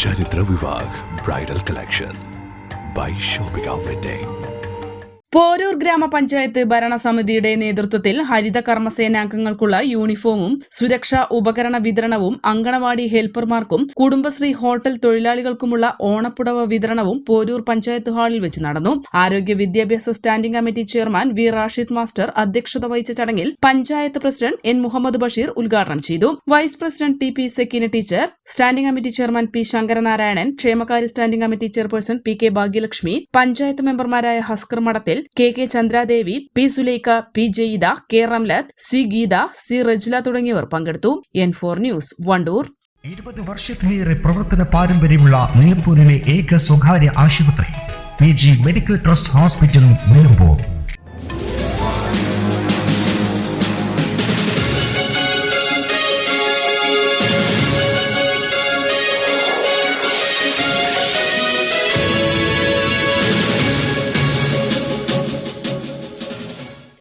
Charitra Vivag Bridal Collection by Shobhika Wedding. Poroor ഗ്രാമപഞ്ചായത്ത് ഭരണസമിതിയുടെ നേതൃത്വത്തിൽ ഹരിത കർമ്മസേനാംഗങ്ങൾക്കുള്ള യൂണിഫോമും സുരക്ഷാ ഉപകരണ വിതരണവും അങ്കണവാടി ഹെൽപ്പർമാർക്കും കുടുംബശ്രീ ഹോട്ടൽ തൊഴിലാളികൾക്കുമുള്ള ഓണപ്പുടവ വിതരണവും പോരൂർ പഞ്ചായത്ത് ഹാളിൽ വെച്ച് നടന്നു. ആരോഗ്യ വിദ്യാഭ്യാസ standing committee chairman V Rashid master അധ്യക്ഷത വഹിച്ച ചടങ്ങിൽ പഞ്ചായത്ത് പ്രസിഡന്റ് എൻ മുഹമ്മദ് ബഷീർ ഉദ്ഘാടനം ചെയ്തു. Vice president T P Sakeena teacher, standing committee chairman P Sankaranarayanan, ക്ഷേമകാര്യ standing committee chairperson P K Bhagyalakshmi, panchayat മെമ്പർമാരായ Haskar Madathil, K K Chandradevi, P Sulaikha, P Jayida, K Ramlath, C Geetha, C Rajla തുടങ്ങിയവർ പങ്കെടുത്തു. N4 news, Wandoor. 20 വർഷത്തിലേറെ പ്രവർത്തന പാരമ്പര്യമുള്ള നിലമ്പൂരിലെ ഏക സ്വകാര്യ ആശുപത്രി PG medical trust hospital Nilambur.